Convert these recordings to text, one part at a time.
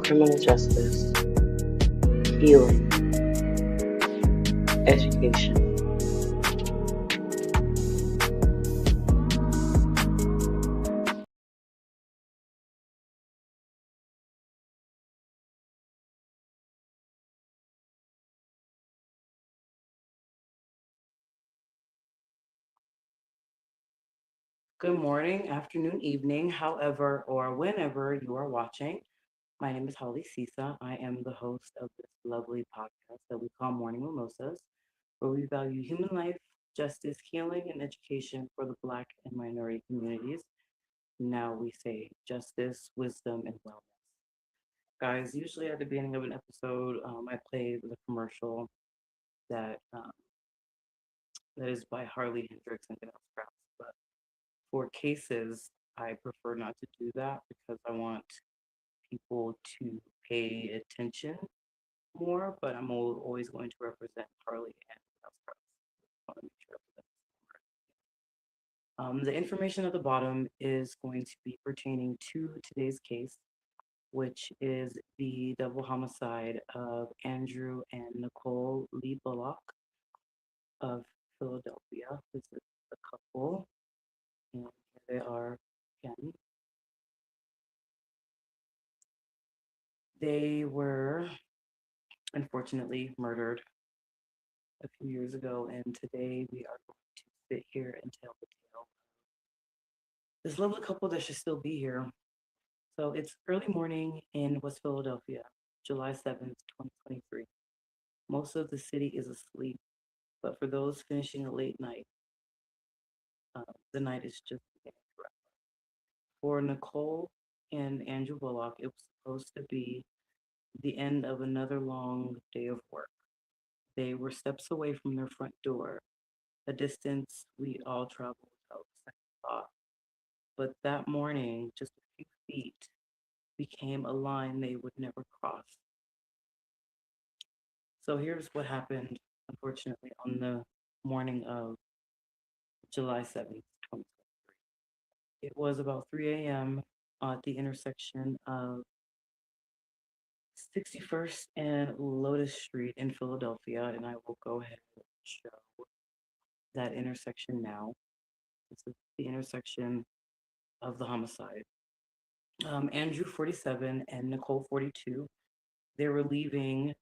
criminal justice, healing, education. Good morning, afternoon, evening, however or whenever you are watching. My name is Holly Sisa. I am the host of this lovely podcast that we call Morning Mimosas, where we value human life, justice, healing, and education for the Black and minority communities. Now we say justice, wisdom, and wellness. Guys, usually at the beginning of an episode, I play the commercial that that is by Harley Hendricks and Vanessa Krause. But for cases, I prefer not to do that because I want people to pay attention more. But I'm always going to represent Harley and Vanessa Krause. I want to make sure the information at the bottom is going to be pertaining to today's case, which is the double homicide of Andrew and Nicole Lee-Bullock of Philadelphia. This is a couple, and here they are again. They were unfortunately murdered a few years ago, and today we are going to sit here and tell the tale. This lovely couple that should still be here. So it's early morning in West Philadelphia, July 7th, 2023. Most of the city is asleep, but for those finishing a late night, the night is just beginning to wrap. For Nicole and Andrew Bullock, it was supposed to be the end of another long day of work. They were steps away from their front door, a distance we all travel without second thought. But that morning, just a few feet became a line they would never cross. So here's what happened, unfortunately, on the morning of July 7th, 2023. It was about 3 a.m. at the intersection of 61st and Lotus Street in Philadelphia, and I will go ahead and show that intersection now. This is the intersection of the homicide. Andrew, 47, and Nicole, 42, they were leaving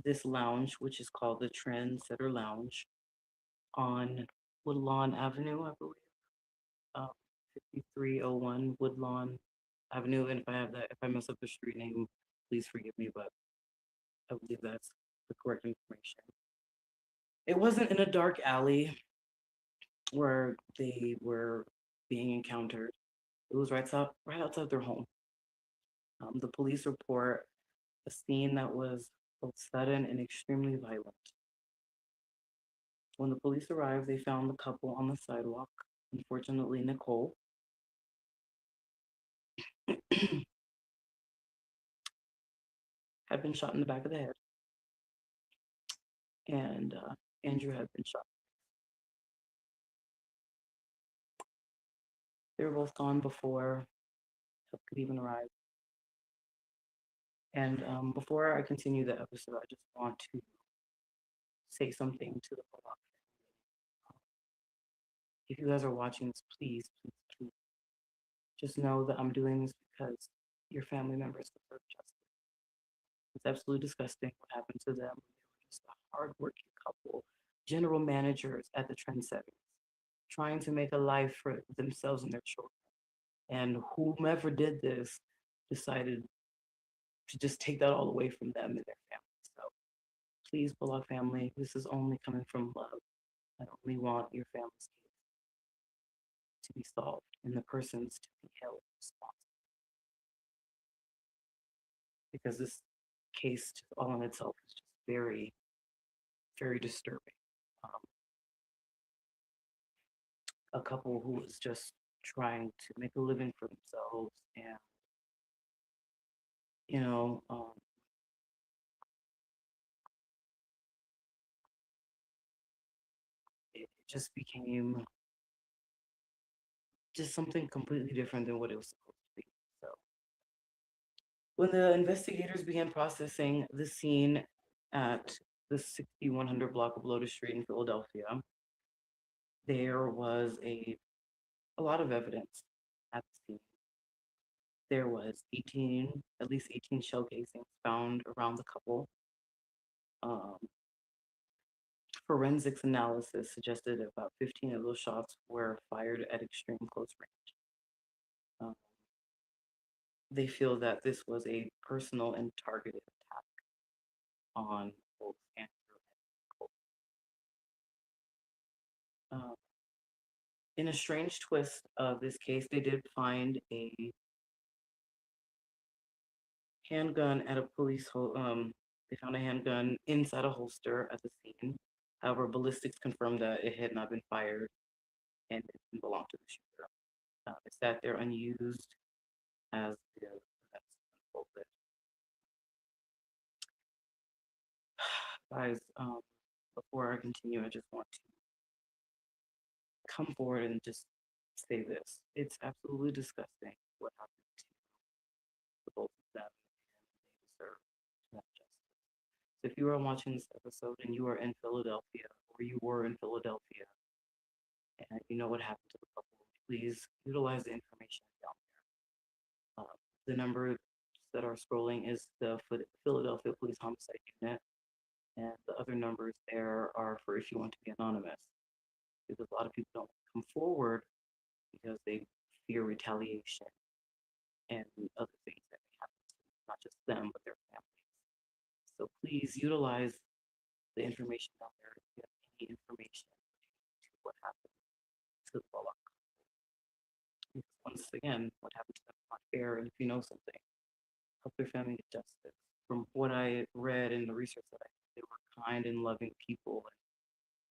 this lounge, which is called the Trendsetter Lounge on Woodlawn Avenue, I believe. 5301 Woodlawn Avenue. And if I mess up the street name, please forgive me, but I believe that's the correct information. It wasn't in a dark alley where they were being encountered. It was right outside their home. The police report a scene that was both sudden and extremely violent. When the police arrived, they found the couple on the sidewalk. Unfortunately, Nicole had been shot in the back of the head, and Andrew had been shot. They were both gone before help could even arrive. And before I continue the episode, I just want to say something to the Bullock. If you guys are watching this, please, just know that I'm doing this because your family members deserve justice. It's absolutely disgusting what happened to them. They were just a hardworking couple, general managers at the Trendsetters, trying to make a life for themselves and their children. And whomever did this decided to just take that all away from them and their families. So please, Bullock family, this is only coming from love. I only want your family's case to be solved and the persons to be held responsible. Because this case, just all in itself, is just very, very disturbing. A couple who was just trying to make a living for themselves, and you know, it just became just something completely different than what it was supposed to be. So When the investigators began processing the scene at the 6100 block of Lotus Street in Philadelphia, there was a lot of evidence at the scene. There was at least 18 shell casings found around the couple. Um, Forensics analysis suggested about 15 of those shots were fired at extreme close range. Um, they feel that this was a personal and targeted attack on both Andrew and Nicole. In a strange twist of this case, they did find a handgun at a they found a handgun inside a holster at the scene. However, ballistics confirmed that it had not been fired and it didn't belong to the shooter. It sat there unused as the events unfolded. Guys, before I continue, I just want to come forward and just say this. It's absolutely disgusting what happened to the both of them, and they deserve to have justice. So if you are watching this episode and you are in Philadelphia, or you were in Philadelphia, and you know what happened to the couple, please utilize the information down there. The numbers that are scrolling is the Philadelphia Police Homicide Unit, and the other numbers there are for if you want to be anonymous, because a lot of people don't come forward because they fear retaliation and other things that may happen to not just them but their families. So please utilize the information out there if you have any information to what happened to the Bullock. Because once again, what happened to them is not fair, and if you know something, help their family get justice. From what I read in the research that I did, they were kind and loving people. And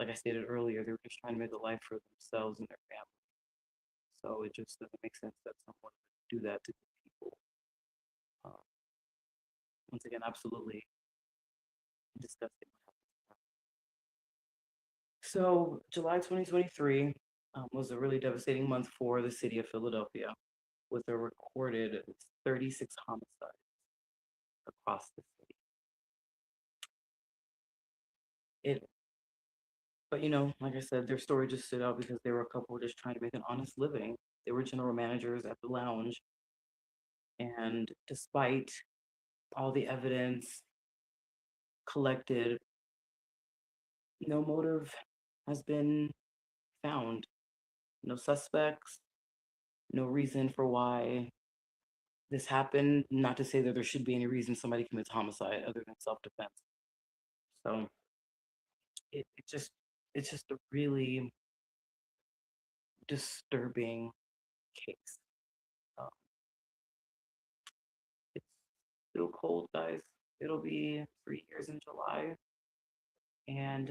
like I stated earlier, they were just trying to make a life for themselves and their family. So it just doesn't make sense that someone would do that to people. Um, Once again, absolutely disgusting. So July 2023 was a really devastating month for the city of Philadelphia, with a recorded 36 homicides across the city. But like I said, their story just stood out because they were a couple just trying to make an honest living. They were general managers at the lounge, and despite all the evidence collected, no motive has been found. No suspects, no reason for why this happened. Not to say that there should be any reason somebody commits homicide other than self-defense. So it's just a really disturbing case. Um, it's still cold, guys. It'll be 3 years in July, and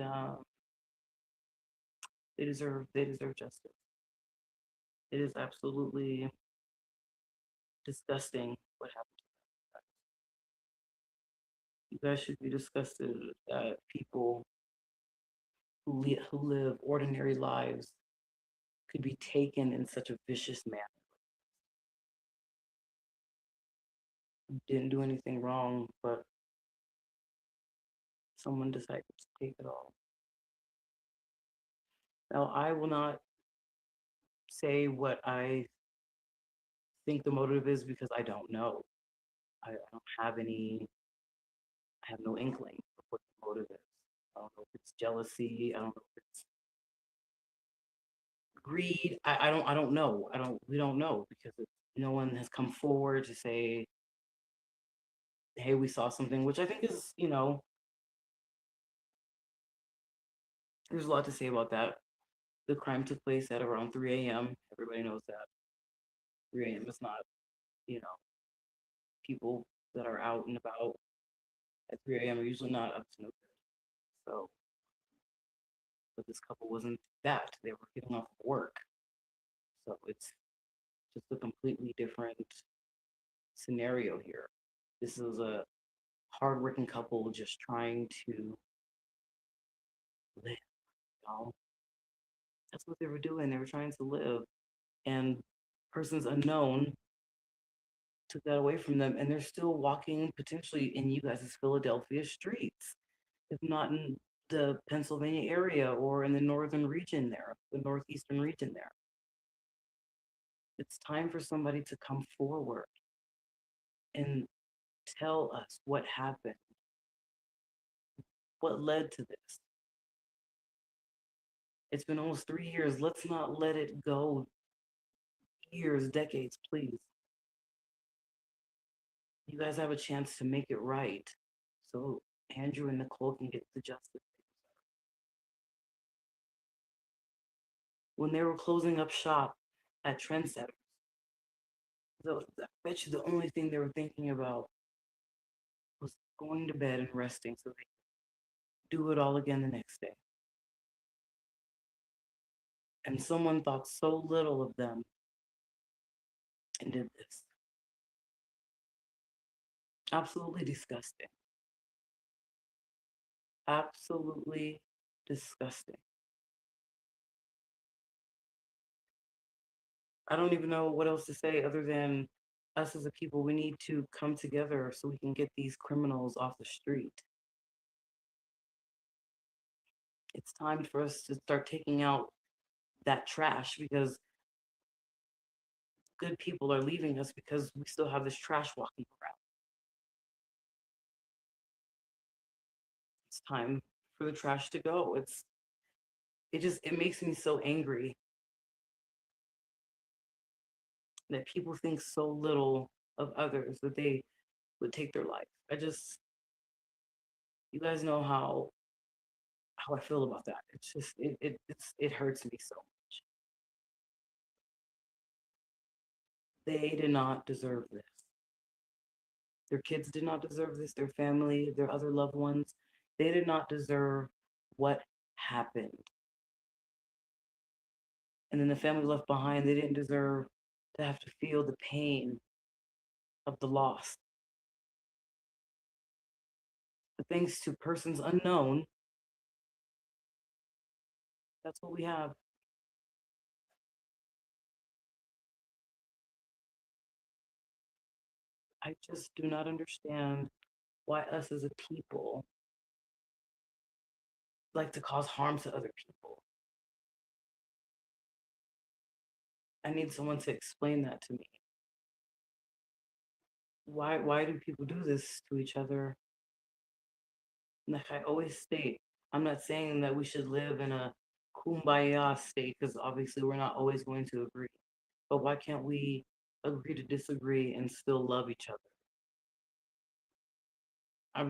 they deserve justice. It is absolutely disgusting what happened to them. You guys should be disgusted that people who live ordinary lives could be taken in such a vicious manner. Didn't do anything wrong, but someone decided to take it all. Now, I will not say what I think the motive is because I don't know. I don't have any, I have no inkling of what the motive is. I don't know if it's jealousy. I don't know if it's greed. I don't know. We don't know because no one has come forward to say, hey, we saw something, which I think is, there's a lot to say about that. The crime took place at around 3 a.m. Everybody knows that 3 a.m. is not, you know, people that are out and about at 3 a.m. are usually not up to no good. So, but this couple wasn't that. They were getting off work. So it's just a completely different scenario here. This is a hardworking couple just trying to live. You know? That's what they were doing. They were trying to live. And persons unknown took that away from them, and they're still walking potentially in you guys' Philadelphia streets, if not in the Pennsylvania area or in the northern region there, the northeastern region there. It's time for somebody to come forward and tell us what happened, what led to this. It's been almost 3 years. Let's not let it go years, decades, please. You guys have a chance to make it right so Andrew and Nicole can get the justice. When they were closing up shop at Trendsetters, I bet you the only thing they were thinking about was going to bed and resting so they could do it all again the next day. And someone thought so little of them and did this. Absolutely disgusting. Absolutely disgusting. I don't even know what else to say other than us as a people, we need to come together so we can get these criminals off the street. It's time for us to start taking out that trash because good people are leaving us because we still have this trash walking around. It's time for the trash to go. It makes me so angry that people think so little of others that they would take their life. You guys know how I feel about that. It hurts me so much. They did not deserve this. Their kids did not deserve this. Their family, their other loved ones, they did not deserve what happened. And then the family left behind, they didn't deserve to have to feel the pain of the loss. But thanks to persons unknown, that's what we have. I just do not understand why us as a people like to cause harm to other people. I need someone to explain that to me. Why do people do this to each other? Like I always state, I'm not saying that we should live in a kumbaya state because obviously we're not always going to agree. But why can't we agree to disagree and still love each other?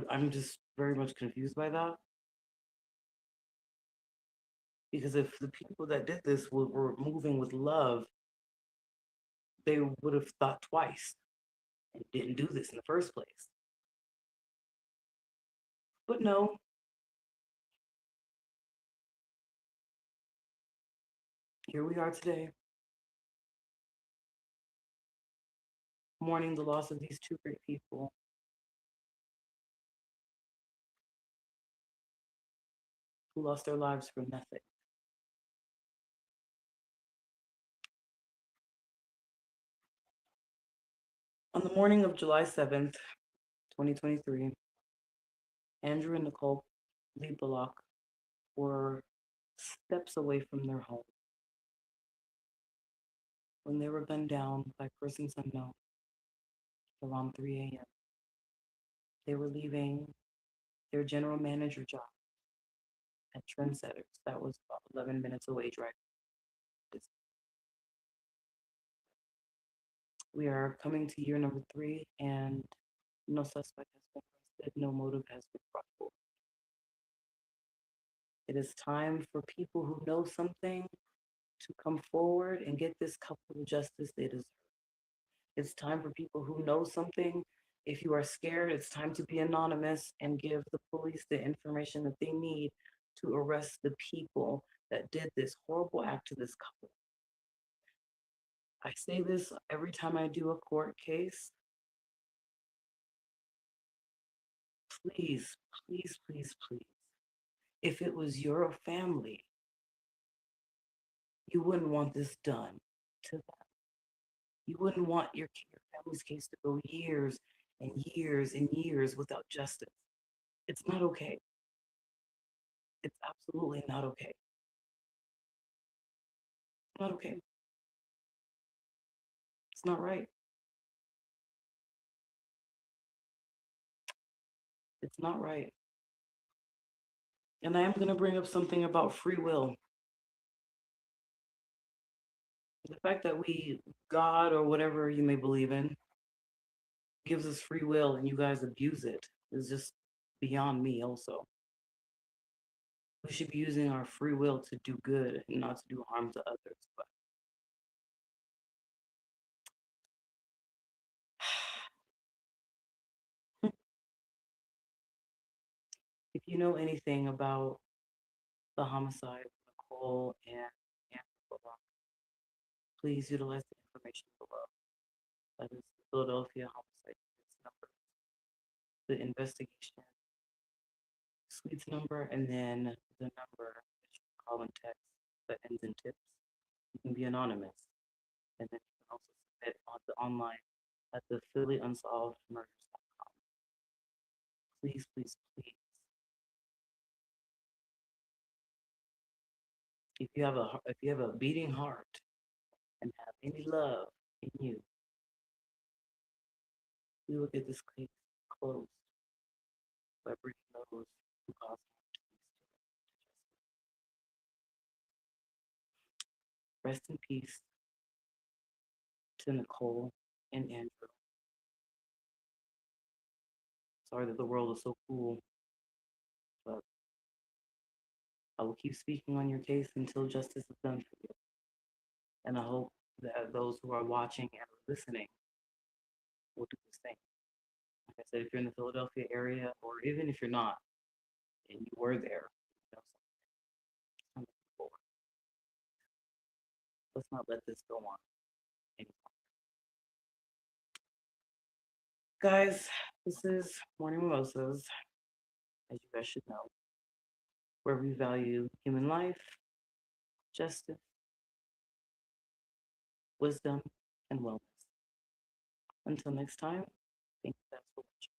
I'm just very much confused by that. Because if the people that did this were moving with love, they would have thought twice and didn't do this in the first place. But no, here we are today, mourning the loss of these two great people who lost their lives for nothing. On the morning of July 7th, 2023, Andrew and Nicole Lee-Bullock were steps away from their home when they were gunned down by persons unknown around 3 a.m. They were leaving their general manager job at Trendsetters. That was about 11 minutes away driving. We are coming to year number 3, and no suspect has been arrested, no motive has been brought forward. It is time for people who know something to come forward and get this couple the justice they deserve. It's time for people who know something. If you are scared, it's time to be anonymous and give the police the information that they need to arrest the people that did this horrible act to this couple. I say this every time I do a court case. Please, please, please, please. If it was your family, you wouldn't want this done to them. You wouldn't want your family this case to go years and years and years without justice. It's not okay. It's absolutely not okay. It's not okay. It's not right. It's not right. And I am going to bring up something about free will. The fact that God or whatever you may believe in, gives us free will and you guys abuse it is just beyond me, also. We should be using our free will to do good and not to do harm to others. But if you know anything about the homicide of Nicole and Andrew Bullock, please utilize the information below. That is the Philadelphia homicide case number, the investigation suites number, and then the number that you can call and text that ends in tips. You can be anonymous, and then you can also submit on the online at the Philly Unsolved Murders.com. Please, please, please. If you have a beating heart and have any love in you, we will get this case closed by bringing those who caused harm to these two. Rest in peace to Nicole and Andrew. Sorry that the world is so cruel, but I will keep speaking on your case until justice is done for you. And I hope that those who are watching and listening will do the same. Like I said, if you're in the Philadelphia area, or even if you're not, and you were there, you know something. Let's not let this go on any longer. Guys, this is Morning Mimosas, as you guys should know, where we value human life, justice, wisdom, and wellness. Until next time, thank you guys for watching.